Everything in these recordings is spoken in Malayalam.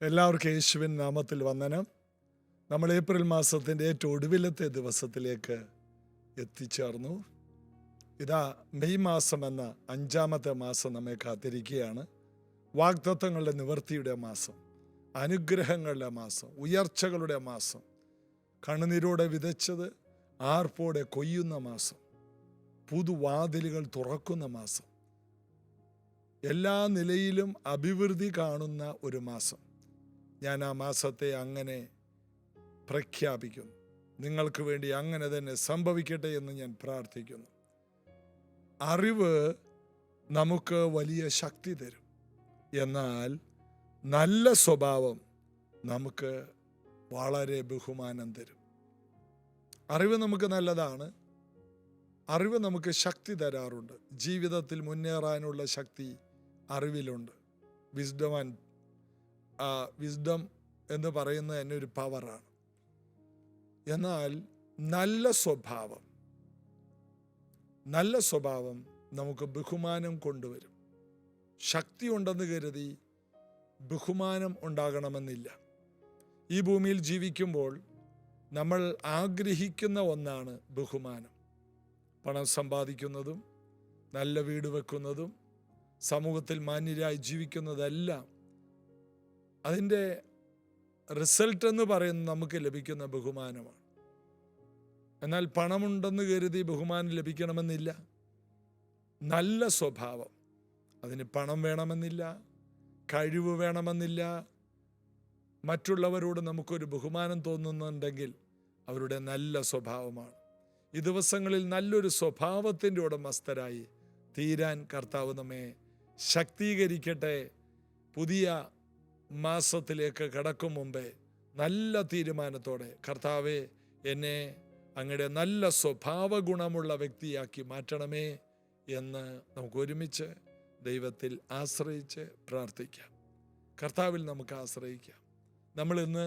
എല്ലാവർക്കും യേശുവിൻ നാമത്തിൽ വന്ദനം. നമ്മൾ ഏപ്രിൽ മാസത്തിൻ്റെ ഏറ്റവും ഒടുവിലത്തെ ദിവസത്തിലേക്ക് എത്തിച്ചേർന്നു. ഇതാ മെയ് മാസം എന്ന 5-ാമത്തെ മാസം നമ്മെ കാത്തിരിക്കുകയാണ്. വാഗ്ദത്തങ്ങളുടെ നിവൃത്തിയുടെ മാസം, അനുഗ്രഹങ്ങളുടെ മാസം, ഉയർച്ചകളുടെ മാസം, കണ്ണുനീരോടെ വിതച്ചത് ആർപ്പോടെ കൊയ്യുന്ന മാസം, പുതുവാതിലുകൾ തുറക്കുന്ന മാസം, എല്ലാ നിലയിലും അഭിവൃദ്ധി കാണുന്ന ഒരു മാസം. ഞാൻ ആ മാസത്തെ അങ്ങനെ പ്രഖ്യാപിക്കുന്നു. നിങ്ങൾക്ക് വേണ്ടി അങ്ങനെ തന്നെ സംഭവിക്കട്ടെ എന്ന് ഞാൻ പ്രാർത്ഥിക്കുന്നു. അറിവ് നമുക്ക് വലിയ ശക്തി തരും. എന്നാൽ നല്ല സ്വഭാവം നമുക്ക് വളരെ ബഹുമാനം തരും. അറിവ് നമുക്ക് നല്ലതാണ്. അറിവ് നമുക്ക് ശക്തി തരാറുണ്ട്. ജീവിതത്തിൽ മുന്നേറാനുള്ള ശക്തി അറിവിലുണ്ട്. വിസ്ഡം എന്ന് പറയുന്നത് തന്നെ ഒരു പവറാണ്. എന്നാൽ നല്ല സ്വഭാവം നമുക്ക് ബഹുമാനം കൊണ്ടുവരും. ശക്തി ഉണ്ടെന്ന് കരുതി ബഹുമാനം ഉണ്ടാകണമെന്നില്ല. ഈ ഭൂമിയിൽ ജീവിക്കുമ്പോൾ നമ്മൾ ആഗ്രഹിക്കുന്ന ഒന്നാണ് ബഹുമാനം. പണം സമ്പാദിക്കുന്നതും നല്ല വീട് വെക്കുന്നതും സമൂഹത്തിൽ മാന്യരായി ജീവിക്കുന്നതെല്ലാം അതിൻ്റെ റിസൾട്ട് എന്ന് പറയുന്നത് നമുക്ക് ലഭിക്കുന്ന ബഹുമാനമാണ്. എന്നാൽ പണമുണ്ടെന്ന് കരുതി ബഹുമാനം ലഭിക്കണമെന്നില്ല. നല്ല സ്വഭാവം, അതിന് പണം വേണമെന്നില്ല, കഴിവ് വേണമെന്നില്ല. മറ്റുള്ളവരോട് നമുക്കൊരു ബഹുമാനം തോന്നുന്നുണ്ടെങ്കിൽ അവരുടെ നല്ല സ്വഭാവമാണ്. ഈ ദിവസങ്ങളിൽ നല്ലൊരു സ്വഭാവത്തിൻ്റെ ഉടമസ്ഥരായി തീരാൻ കർത്താവ് നമ്മെ ശക്തീകരിക്കട്ടെ. പുതിയ മാസത്തിലേക്ക് കടക്കും മുമ്പേ നല്ല തീരുമാനത്തോടെ, കർത്താവേ, എന്നെ അങ്ങയുടെ നല്ല സ്വഭാവ ഗുണമുള്ള വ്യക്തിയാക്കി മാറ്റണമേ എന്ന് നമുക്ക് ഒരുമിച്ച് ദൈവത്തിൽ ആശ്രയിച്ച് പ്രാർത്ഥിക്കാം. കർത്താവിൽ നമുക്ക് ആശ്രയിക്കാം. നമ്മൾ ഇന്ന്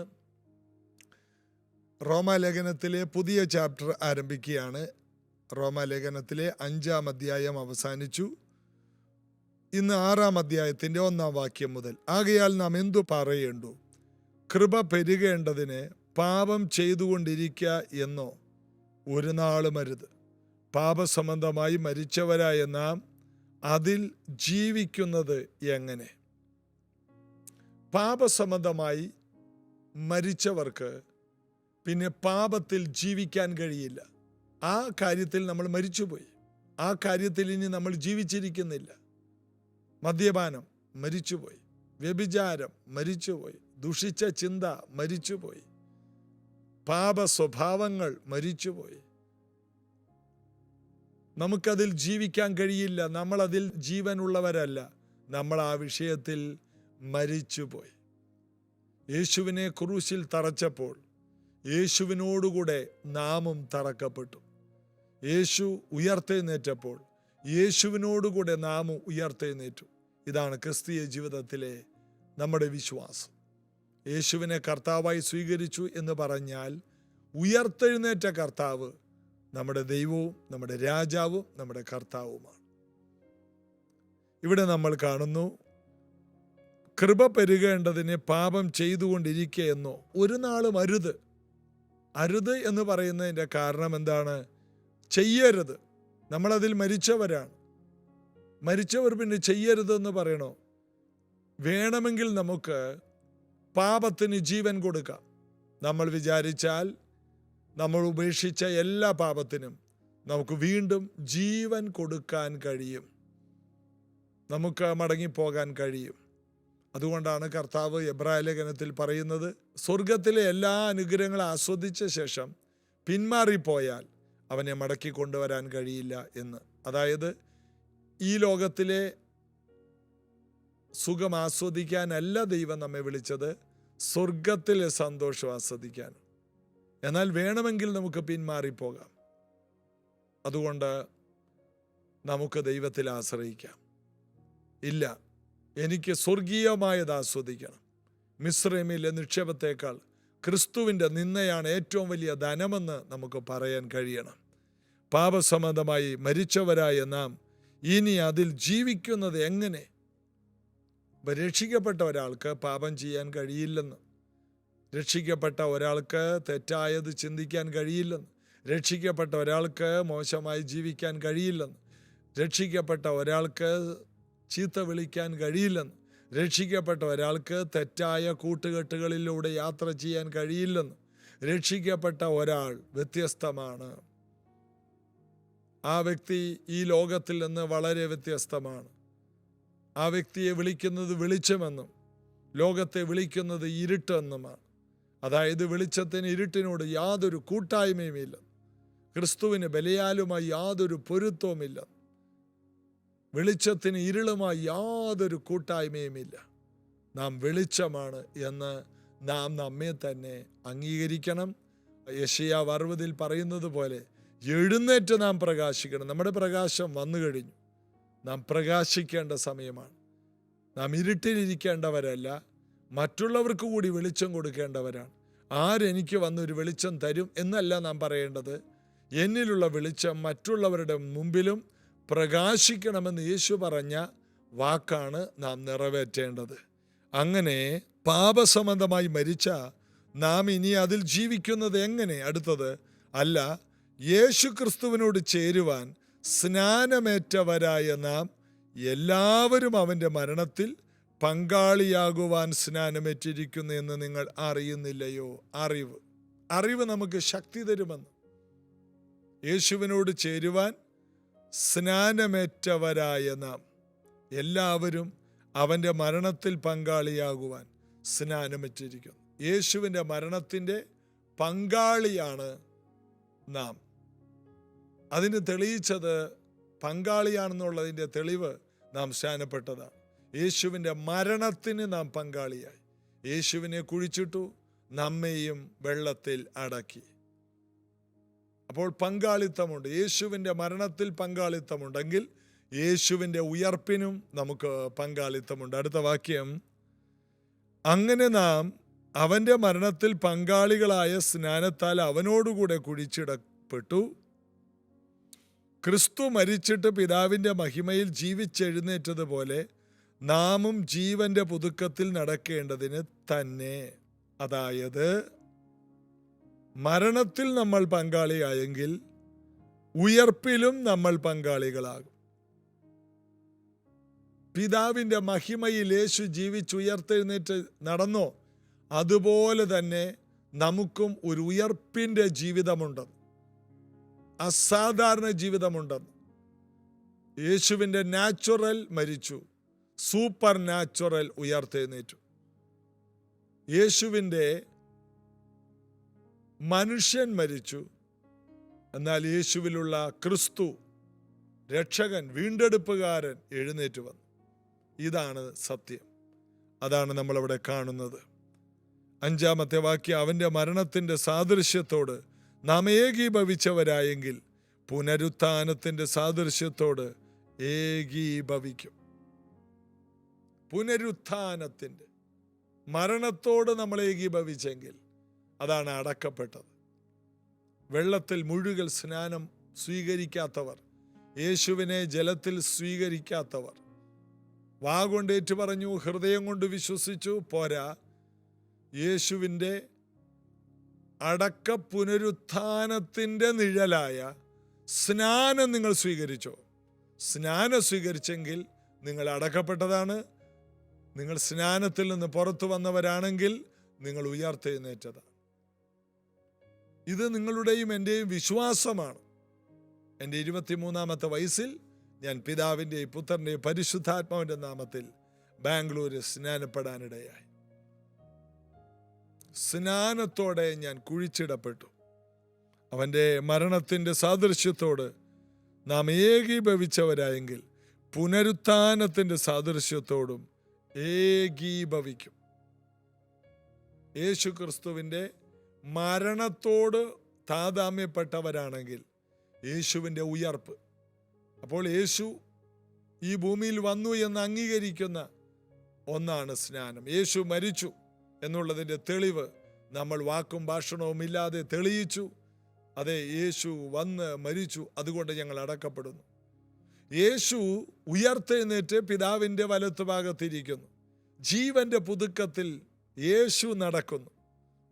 റോമാലേഖനത്തിലെ പുതിയ ചാപ്റ്റർ ആരംഭിക്കുകയാണ്. റോമാലേഖനത്തിലെ 5-ാം അധ്യായം അവസാനിച്ചു. ഇന്ന് 6-ാം അധ്യായത്തിൻ്റെ 1-ാം വാക്യം മുതൽ. ആകയാൽ നാം എന്തു പറയേണ്ടു? കൃപ പെരുകേണ്ടതിന് പാപം ചെയ്തുകൊണ്ടിരിക്കുക എന്നോ ഒരു നാളും അരുത്. പാപസംബന്ധമായി മരിച്ചവരായ നാം അതിൽ ജീവിക്കുന്നത് എങ്ങനെ? പാപസംബന്ധമായി മരിച്ചവർക്ക് പിന്നെ പാപത്തിൽ ജീവിക്കാൻ കഴിയില്ല. ആ കാര്യത്തിൽ നമ്മൾ മരിച്ചുപോയി. ആ കാര്യത്തിൽ ഇനി നമ്മൾ ജീവിച്ചിരിക്കുന്നില്ല. മദ്യപാനം മരിച്ചുപോയി, വ്യഭിചാരം മരിച്ചുപോയി, ദുഷിച്ച ചിന്ത മരിച്ചുപോയി, പാപ സ്വഭാവങ്ങൾ മരിച്ചുപോയി. നമുക്കതിൽ ജീവിക്കാൻ കഴിയില്ല. നമ്മളതിൽ ജീവനുള്ളവരല്ല. നമ്മൾ ആ വിഷയത്തിൽ മരിച്ചുപോയി. യേശുവിനെ ക്രൂശിൽ തറച്ചപ്പോൾ യേശുവിനോടുകൂടെ നാമും തറക്കപ്പെട്ടു. യേശു ഉയർത്തെഴുന്നേറ്റപ്പോൾ യേശുവിനോടുകൂടെ നാമും ഉയർത്തെഴുന്നേറ്റു. ഇതാണ് ക്രിസ്തീയ ജീവിതത്തിലെ നമ്മുടെ വിശ്വാസം. യേശുവിനെ കർത്താവായി സ്വീകരിച്ചു എന്ന് പറഞ്ഞാൽ ഉയർത്തെഴുന്നേറ്റ കർത്താവ് നമ്മുടെ ദൈവവും നമ്മുടെ രാജാവും നമ്മുടെ കർത്താവുമാണ്. ഇവിടെ നമ്മൾ കാണുന്നു, കൃപ പെരുകേണ്ടതിന് പാപം ചെയ്തുകൊണ്ടിരിക്കുക എന്നോ ഒരു നാളും അരുത്. അരുത് എന്ന് പറയുന്നതിൻ്റെ കാരണം എന്താണ്? ചെയ്യരുത്. നമ്മളതിൽ മരിച്ചവരാണ്. മരിച്ചവർ പിന്നെ ചെയ്യരുതെന്ന് പറയണോ? വേണമെങ്കിൽ നമുക്ക് പാപത്തിന് ജീവൻ കൊടുക്കാം. നമ്മൾ വിചാരിച്ചാൽ നമ്മൾ ഉപേക്ഷിച്ച എല്ലാ പാപത്തിനും നമുക്ക് വീണ്ടും ജീവൻ കൊടുക്കാൻ കഴിയും. നമുക്ക് മടങ്ങിപ്പോകാൻ കഴിയും. അതുകൊണ്ടാണ് കർത്താവ് എബ്രായ ലേഖനത്തിൽ പറയുന്നത്, സ്വർഗത്തിലെ എല്ലാ അനുഗ്രഹങ്ങളും ആസ്വദിച്ച ശേഷം പിന്മാറിപ്പോയാൽ അവനെ മടക്കി കൊണ്ടുവരാൻ കഴിയില്ല എന്ന്. അതായത് ഈ ലോകത്തിലെ സുഖം ആസ്വദിക്കാനല്ല ദൈവം നമ്മെ വിളിച്ചത്, സ്വർഗത്തിലെ സന്തോഷം ആസ്വദിക്കാൻ. എന്നാൽ വേണമെങ്കിൽ നമുക്ക് പിന്മാറിപ്പോകാം. അതുകൊണ്ട് നമുക്ക് ദൈവത്തിൽ ആശ്രയിക്കാം. ഇല്ല, എനിക്ക് സ്വർഗീയമായത് ആസ്വദിക്കണം. മിസ്രൈമിലെ നിക്ഷേപത്തേക്കാൾ ക്രിസ്തുവിൻ്റെ നിന്നയാണ് ഏറ്റവും വലിയ ധനമെന്ന് നമുക്ക് പറയാൻ കഴിയണം. പാപസംബന്ധമായി മരിച്ചവരായ നാം ഇനി അതിൽ ജീവിക്കുന്നത് എങ്ങനെ? അപ്പം രക്ഷിക്കപ്പെട്ട ഒരാൾക്ക് പാപം ചെയ്യാൻ കഴിയില്ലെന്ന്, രക്ഷിക്കപ്പെട്ട ഒരാൾക്ക് തെറ്റായത് ചിന്തിക്കാൻ കഴിയില്ലെന്ന്, രക്ഷിക്കപ്പെട്ട ഒരാൾക്ക് മോശമായി ജീവിക്കാൻ കഴിയില്ലെന്ന്, രക്ഷിക്കപ്പെട്ട ഒരാൾക്ക് ചീത്ത വിളിക്കാൻ കഴിയില്ലെന്ന്, രക്ഷിക്കപ്പെട്ട ഒരാൾക്ക് തെറ്റായ കൂട്ടുകെട്ടുകളിലൂടെ യാത്ര ചെയ്യാൻ കഴിയില്ലെന്ന്. രക്ഷിക്കപ്പെട്ട ഒരാൾ വ്യത്യസ്തമാണ്. ആ വ്യക്തി ഈ ലോകത്തിൽ നിന്ന് വളരെ വ്യത്യസ്തമാണ്. ആ വ്യക്തിയെ വിളിക്കുന്നത് വെളിച്ചമെന്നും ലോകത്തെ വിളിക്കുന്നത് ഇരുട്ടെന്നുമാണ്. അതായത് വെളിച്ചത്തിന് ഇരുട്ടിനോട് യാതൊരു കൂട്ടായ്മയുമില്ല, ക്രിസ്തുവിന് ബലിയാലുമായി യാതൊരു പൊരുത്തവുമില്ല, വെളിച്ചത്തിന് ഇരുളുമായി യാതൊരു കൂട്ടായ്മയുമില്ല. നാം വെളിച്ചമാണ് എന്ന് നാം നമ്മെ തന്നെ അംഗീകരിക്കണം. യെശയ്യാവ് 60 പറയുന്നത് പോലെ എഴുന്നേറ്റ് നാം പ്രകാശിക്കണം. നമ്മുടെ പ്രകാശം വന്നു കഴിഞ്ഞു. നാം പ്രകാശിക്കേണ്ട സമയമാണ്. നാം ഇരുട്ടിലിരിക്കേണ്ടവരല്ല, മറ്റുള്ളവർക്ക് കൂടി വെളിച്ചം കൊടുക്കേണ്ടവരാണ്. ആരെനിക്ക് വന്നൊരു വെളിച്ചം തരും എന്നല്ല നാം പറയേണ്ടത്. എന്നിലുള്ള വെളിച്ചം മറ്റുള്ളവരുടെ മുമ്പിലും പ്രകാശിക്കണമെന്ന് യേശു പറഞ്ഞ വാക്കാണ് നാം നിറവേറ്റേണ്ടത്. അങ്ങനെ പാപസംബന്ധമായി മരിച്ച നാം ഇനി അതിൽ ജീവിക്കുന്നത് എങ്ങനെ? അടുത്തത് അല്ല, യേശു ക്രിസ്തുവിനോട് ചേരുവാൻ സ്നാനമേറ്റവരായ നാം എല്ലാവരും അവൻ്റെ മരണത്തിൽ പങ്കാളിയാകുവാൻ സ്നാനമേറ്റിരിക്കുന്നു എന്ന് നിങ്ങൾ അറിയുന്നില്ലയോ? അറിവ് നമുക്ക് ശക്തി തരുമെന്ന്. യേശുവിനോട് ചേരുവാൻ സ്നാനമേറ്റവരായ നാം എല്ലാവരും അവൻ്റെ മരണത്തിൽ പങ്കാളിയാകുവാൻ സ്നാനമേറ്റിരിക്കുന്നു. യേശുവിൻ്റെ മരണത്തിൻ്റെ പങ്കാളിയാണ് നാം. അതിന് തെളിയിച്ചത്, പങ്കാളിയാണെന്നുള്ളതിൻ്റെ തെളിവ് നാം സ്നാനപ്പെട്ടതാണ്. യേശുവിൻ്റെ മരണത്തിന് നാം പങ്കാളിയായി. യേശുവിനെ കുഴിച്ചിട്ടു, നമ്മെയും വെള്ളത്തിൽ അടക്കി. അപ്പോൾ പങ്കാളിത്തമുണ്ട്. യേശുവിൻ്റെ മരണത്തിൽ പങ്കാളിത്തമുണ്ടെങ്കിൽ യേശുവിൻ്റെ ഉയർപ്പിനും നമുക്ക് പങ്കാളിത്തമുണ്ട്. അടുത്ത വാക്യം, അങ്ങനെ നാം അവൻ്റെ മരണത്തിൽ പങ്കാളികളായ സ്നാനത്താൽ അവനോടുകൂടെ കുഴിച്ചിടപ്പെട്ടു. ക്രിസ്തു മരിച്ചിട്ട് പിതാവിൻ്റെ മഹിമയിൽ ജീവിച്ചെഴുന്നേറ്റതുപോലെ നാമും ജീവന്റെ പുതുക്കത്തിൽ നടക്കേണ്ടതിന് തന്നെ. അതായത് മരണത്തിൽ നമ്മൾ പങ്കാളിയായെങ്കിൽ ഉയർപ്പിലും നമ്മൾ പങ്കാളികളാകും. പിതാവിൻ്റെ മഹിമയിൽ യേശു ജീവിച്ചുയർത്തെഴുന്നേറ്റ് നടന്നോ, അതുപോലെ തന്നെ നമുക്കും ഒരു ഉയർപ്പിൻ്റെ ജീവിതമുണ്ടെന്ന്, അസാധാരണ ജീവിതമുണ്ടെന്ന്. യേശുവിൻ്റെ നാച്ചുറൽ മരിച്ചു, സൂപ്പർ നാച്ചുറൽ ഉയർത്തെഴുന്നേറ്റു. യേശുവിൻ്റെ മനുഷ്യൻ മരിച്ചു, എന്നാൽ യേശുവിലുള്ള ക്രിസ്തു രക്ഷകൻ, വീണ്ടെടുപ്പുകാരൻ എഴുന്നേറ്റ് വന്നു. ഇതാണ് സത്യം. അതാണ് നമ്മളവിടെ കാണുന്നത്. 5-ാമത്തെ വാക്യം, അവൻ്റെ മരണത്തിൻ്റെ സാദൃശ്യത്തോട് നാം ഏകീഭവിച്ചവരായെങ്കിൽ പുനരുത്ഥാനത്തിൻ്റെ സാദൃശ്യത്തോട് ഏകീഭവിക്കും. പുനരുത്ഥാനത്തിൻ്റെ, മരണത്തോട് നമ്മൾ ഏകീഭവിച്ചെങ്കിൽ അതാണ് അടക്കപ്പെട്ടത്. വെള്ളത്തിൽ മുഴുകൽ സ്നാനം സ്വീകരിക്കാത്തവർ, യേശുവിനെ ജലത്തിൽ സ്വീകരിക്കാത്തവർ, വാ കൊണ്ട് ഏറ്റു പറഞ്ഞു, ഹൃദയം കൊണ്ട് വിശ്വസിച്ചു പോരാ, യേശുവിൻ്റെ അടക്ക പുനരുത്ഥാനത്തിൻ്റെ നിഴലായ സ്നാനം നിങ്ങൾ സ്വീകരിച്ചോ? സ്നാനം സ്വീകരിച്ചെങ്കിൽ നിങ്ങൾ അടക്കപ്പെട്ടതാണ്. നിങ്ങൾ സ്നാനത്തിൽ നിന്ന് പുറത്തു വന്നവരാണെങ്കിൽ നിങ്ങൾ ഉയർത്തെഴുന്നേറ്റതാണ്. ഇത് നിങ്ങളുടെയും എൻ്റെയും വിശ്വാസമാണ്. എൻ്റെ 23-ാമത്തെ വയസ്സിൽ ഞാൻ പിതാവിൻ്റെയും പുത്രൻ്റെയും പരിശുദ്ധാത്മാവിൻ്റെ നാമത്തിൽ ബാംഗ്ലൂരിൽ സ്നാനപ്പെടാനിടയായി. സ്നാനത്തോടെ ഞാൻ കുഴിച്ചിടപ്പെട്ടു. അവൻ്റെ മരണത്തിൻ്റെ സാദൃശ്യത്തോട് നാം ഏകീഭവിച്ചവരായെങ്കിൽ പുനരുത്ഥാനത്തിൻ്റെ സാദൃശ്യത്തോടും ഏകീഭവിക്കും. യേശു ക്രിസ്തുവിൻ്റെ മരണത്തോട് താതാമ്യപ്പെട്ടവരാണെങ്കിൽ യേശുവിൻ്റെ ഉയർപ്പ്, അപ്പോൾ യേശു ഈ ഭൂമിയിൽ വന്നു എന്ന് അംഗീകരിക്കുന്ന ഒന്നാണ് സ്നാനം. യേശു മരിച്ചു എന്നുള്ളതിൻ്റെ തെളിവ് നമ്മൾ വാക്കും ഭാഷണവും ഇല്ലാതെ തെളിയിച്ചു. അതെ, യേശു വന്ന് മരിച്ചു, അതുകൊണ്ട് ഞങ്ങൾ അടക്കപ്പെടുന്നു. യേശു ഉയർത്തെഴുന്നേറ്റ് പിതാവിൻ്റെ വലത്തുഭാഗത്തിരിക്കുന്നു. ജീവന്റെ പുതുക്കത്തിൽ യേശു നടക്കുന്നു,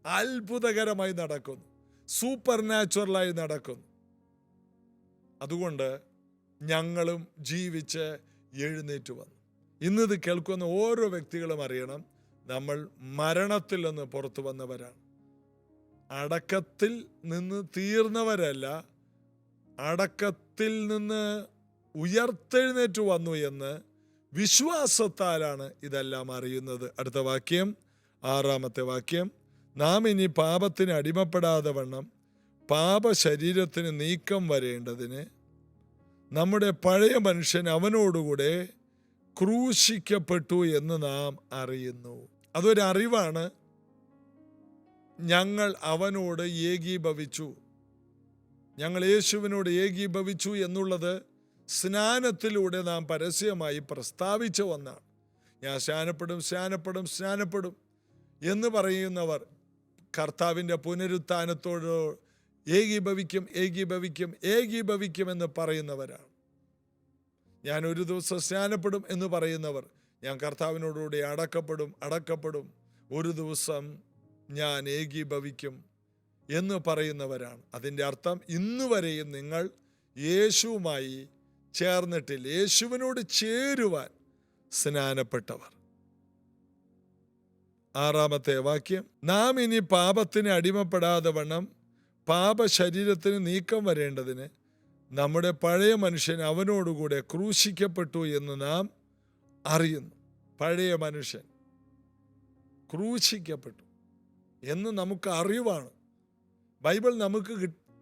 അത്ഭുതകരമായി നടക്കുന്നു, സൂപ്പർ നാച്ചുറലായി നടക്കുന്നു. അതുകൊണ്ട് ഞങ്ങളും ജീവിച്ച് എഴുന്നേറ്റ് വന്നു. ഇന്നിത് കേൾക്കുന്ന ഓരോ വ്യക്തികളും അറിയണം, നമ്മൾ മരണത്തിൽ നിന്ന് പുറത്തു വന്നവരാണ്. അടക്കത്തിൽ നിന്ന് തീർന്നവരല്ല, അടക്കത്തിൽ നിന്ന് ഉയർത്തെഴുന്നേറ്റ് വന്നു എന്ന് വിശ്വാസത്താലാണ് ഇതെല്ലാം അറിയുന്നത്. അടുത്ത വാക്യം, 6-ാമത്തെ വാക്യം. നാം ഇനി പാപത്തിന് അടിമപ്പെടാതെ വണ്ണം പാപശരീരത്തിന് നീക്കം വരേണ്ടതിന് നമ്മുടെ പഴയ മനുഷ്യൻ അവനോടുകൂടെ ക്രൂശിക്കപ്പെട്ടു എന്ന് നാം അറിയുന്നു. അതൊരറിവാണ്. ഞങ്ങൾ അവനോട് ഏകീഭവിച്ചു, ഞങ്ങൾ യേശുവിനോട് ഏകീഭവിച്ചു എന്നുള്ളത് സ്നാനത്തിലൂടെ നാം പരസ്യമായി പ്രസ്താവിച്ച ഒന്നാണ്. ഞാൻ സ്നാനപ്പെടും എന്ന് പറയുന്നവർ കർത്താവിൻ്റെ പുനരുത്ഥാനത്തോട് ഏകീഭവിക്കും എന്ന് പറയുന്നവരാണ്. ഞാൻ ഒരു ദിവസം സ്നാനപ്പെടും എന്ന് പറയുന്നവർ ഞാൻ കർത്താവിനോടുകൂടി അടക്കപ്പെടും, ഒരു ദിവസം ഞാൻ ഏകീഭവിക്കും എന്ന് പറയുന്നവരാണ്. അതിൻ്റെ അർത്ഥം ഇന്നുവരെയും നിങ്ങൾ യേശുവുമായി ചേർന്നിട്ടില്ല, യേശുവിനോട് ചേരുവാൻ സ്നാനപ്പെട്ടവർ. 6-ാമത്തെ വാക്യം. നാം ഇനി പാപത്തിന് അടിമപ്പെടാതെ വണ്ണം പാപശരീരത്തിന് നീക്കം വരേണ്ടതിന് നമ്മുടെ പഴയ മനുഷ്യൻ അവനോടുകൂടെ ക്രൂശിക്കപ്പെട്ടു എന്ന് നാം അറിയുന്നു. പഴയ മനുഷ്യൻ ക്രൂശിക്കപ്പെട്ടു എന്ന് നമുക്ക് അറിവാണ്. ബൈബിൾ നമുക്ക്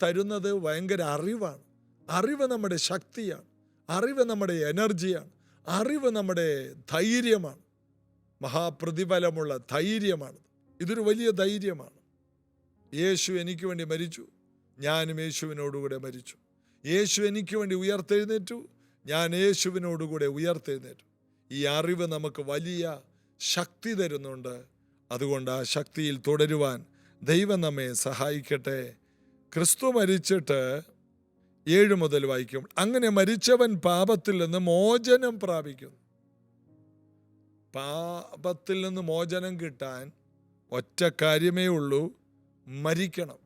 തരുന്നത് ഭയങ്കര അറിവാണ്. അറിവ് നമ്മുടെ ശക്തിയാണ്, അറിവ് നമ്മുടെ എനർജിയാണ്, അറിവ് നമ്മുടെ ധൈര്യമാണ്, മഹാപ്രതിഫലമുള്ള ധൈര്യമാണ്. ഇതൊരു വലിയ ധൈര്യമാണ്. യേശു എനിക്ക് വേണ്ടി മരിച്ചു, ഞാനും യേശുവിനോടുകൂടെ മരിച്ചു. യേശു എനിക്ക് വേണ്ടി ഉയർത്തെഴുന്നേറ്റു, ഞാൻ യേശുവിനോടുകൂടെ ഉയർത്തെഴുന്നേറ്റു. ഈ അറിവ് നമുക്ക് വലിയ ശക്തി തരുന്നുണ്ട്. അതുകൊണ്ട് ആ ശക്തിയിൽ തുടരുവാൻ ദൈവം നമ്മെ സഹായിക്കട്ടെ. ക്രിസ്തു മരിച്ചിട്ട് 7 മുതൽ വായിക്കും. അങ്ങനെ മരിച്ചവൻ പാപത്തിൽ നിന്ന് മോചനം പ്രാപിക്കുന്നു. പാപത്തിൽ നിന്ന് മോചനം കിട്ടാൻ ഒറ്റ കാര്യമേ ഉള്ളൂ, മരിക്കണം.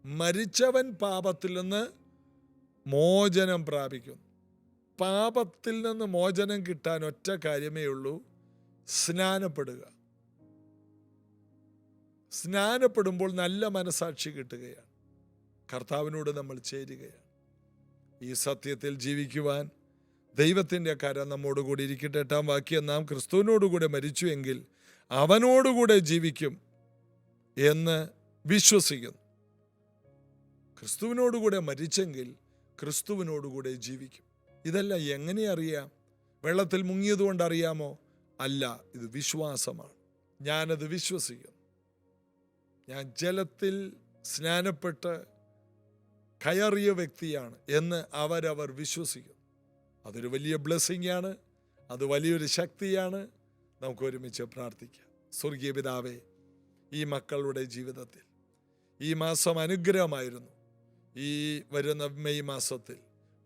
മരിച്ചവൻ പാപത്തിൽ നിന്ന് മോചനം പ്രാപിക്കുന്നു. പാപത്തിൽ നിന്ന് മോചനം കിട്ടാൻ ഒറ്റ കാര്യമേ ഉള്ളൂ, സ്നാനപ്പെടുക. സ്നാനപ്പെടുമ്പോൾ നല്ല മനസാക്ഷി കിട്ടുകയാണ്, കർത്താവിനോട് നമ്മൾ ചേരുകയാണ്. ഈ സത്യത്തിൽ ജീവിക്കുവാൻ ദൈവത്തിൻ്റെ കരം നമ്മോടുകൂടി ഇരിക്കട്ടെ. 8-ാം വാക്യം. നാം ക്രിസ്തുവിനോടുകൂടെ മരിച്ചു എങ്കിൽ അവനോടുകൂടെ ജീവിക്കും എന്ന് വിശ്വസിക്കുന്നു. ക്രിസ്തുവിനോടുകൂടെ മരിച്ചെങ്കിൽ ക്രിസ്തുവിനോടുകൂടെ ജീവിക്കും. ഇതെല്ലാം എങ്ങനെ അറിയാം? വെള്ളത്തിൽ മുങ്ങിയതുകൊണ്ട് അറിയാമോ? അല്ല, ഇത് വിശ്വാസമാണ്. ഞാനത് വിശ്വസിക്കുന്നു. ഞാൻ ജലത്തിൽ സ്നാനപ്പെട്ട് കയറിയ വ്യക്തിയാണ് എന്ന് അവരവർ വിശ്വസിക്കുന്നു. അതൊരു വലിയ ബ്ലെസ്സിങ് ആണ്, അത് വലിയൊരു ശക്തിയാണ്. നമുക്ക് ഒരുമിച്ച് പ്രാർത്ഥിക്കാം. സ്വർഗീയ പിതാവേ, ഈ മക്കളുടെ ജീവിതത്തിൽ ഈ മാസം അനുഗ്രഹമായിരുന്നു. ഈ വരുന്ന മെയ് മാസത്തിൽ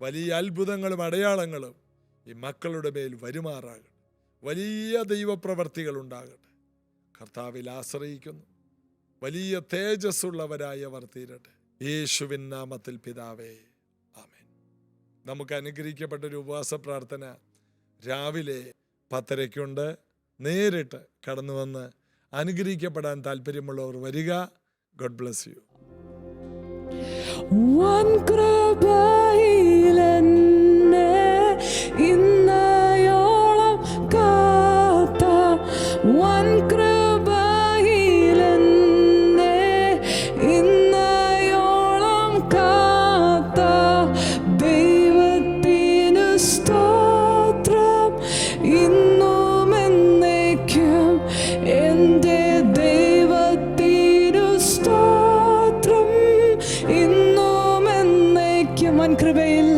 വലിയ അത്ഭുതങ്ങളും അടയാളങ്ങളും ഈ മക്കളുടെ മേൽ വരുമാറാകട്ടെ. വലിയ ദൈവപ്രവർത്തികൾ ഉണ്ടാകട്ടെ. കർത്താവിൽ ആശ്രയിക്കുന്നു. വലിയ തേജസ്സുള്ളവരായവർ തീരട്ടെ. യേശുവിൻ നാമത്തിൽ പിതാവേ, ആമേൻ. നമുക്ക് അനുഗ്രഹിക്കപ്പെട്ടൊരു ഉപവാസ പ്രാർത്ഥന രാവിലെ 10:30 നേരിട്ട് കടന്നു വന്ന് അനുഗ്രഹിക്കപ്പെടാൻ താല്പര്യമുള്ളവർ വരിക. God bless you. ഇന്നയോളം കാത്ത വൻ കൃപയിലെന്നെ ഇന്നയോളം കാത്ത ദൈവത്തിനു സ്തോത്രം. ഇന്നും എന്നേക്കും എൻ്റെ ദൈവത്തിനു സ്തോത്രം. ഇന്നും എന്നേക്കും വൻ കൃപയിൽ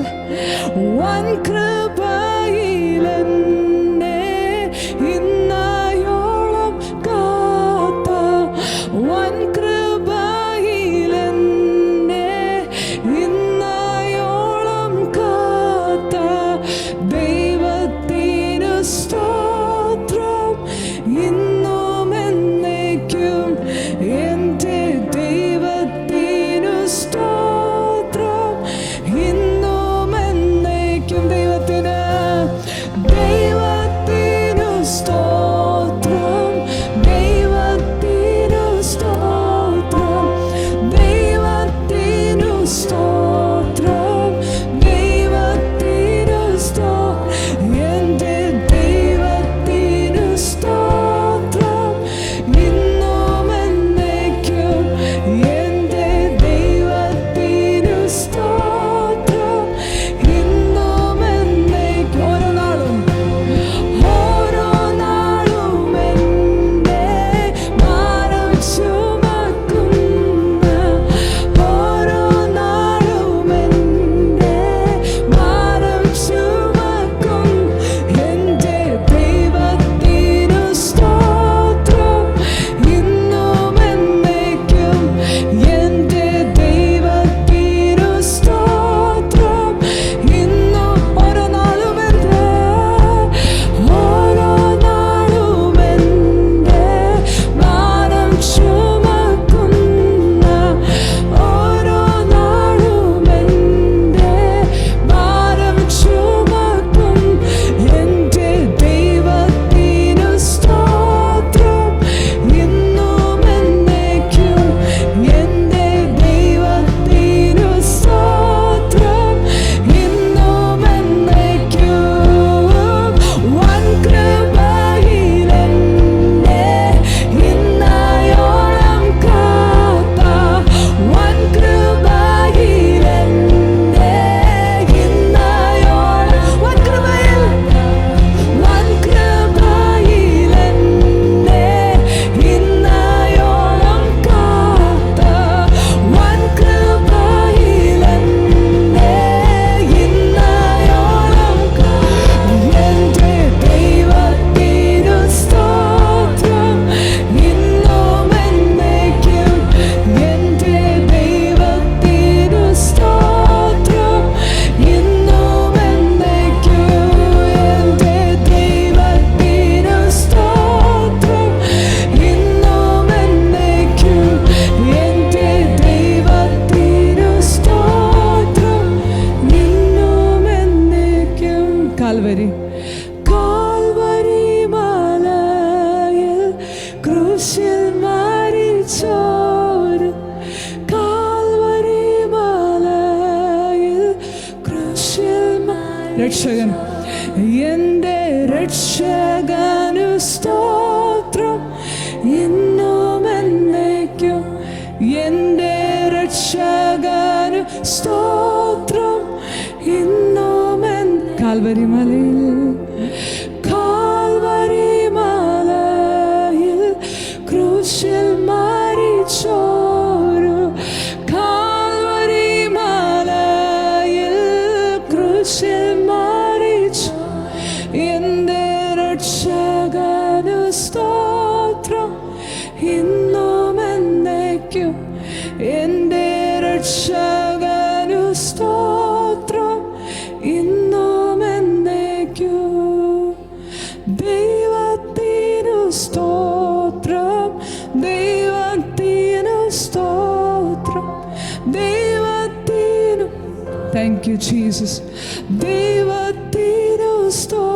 രക്ഷകൻ, എൻ്റെ രക്ഷകനു സ്തോത്രം ഇന്നും എന്നേക്കും. എൻ്റെ രക്ഷകനു സ്തോത്രം ഇന്നും കാൽവരി മലയിൽ ക്രൂശിൽ മരിച്ചോരു കാൽവരി മലയിൽ ക്രൂശിൽ മരിച്ചു എൻ്റെ രക്ഷകനു സ്തോത്രം ഇന്നും എന്നേക്കും. എൻ്റെ രക്ഷകനു സ്തോത്രം ഇന്നും എന്നേക്കും. ദൈവത്തിനു സ്തോത്രം, ദൈവത്തിനു സ്തോത്രം, ദൈവത്തിനു. Thank you Jesus. ദൈവത്തിനു സ്തോത്രം.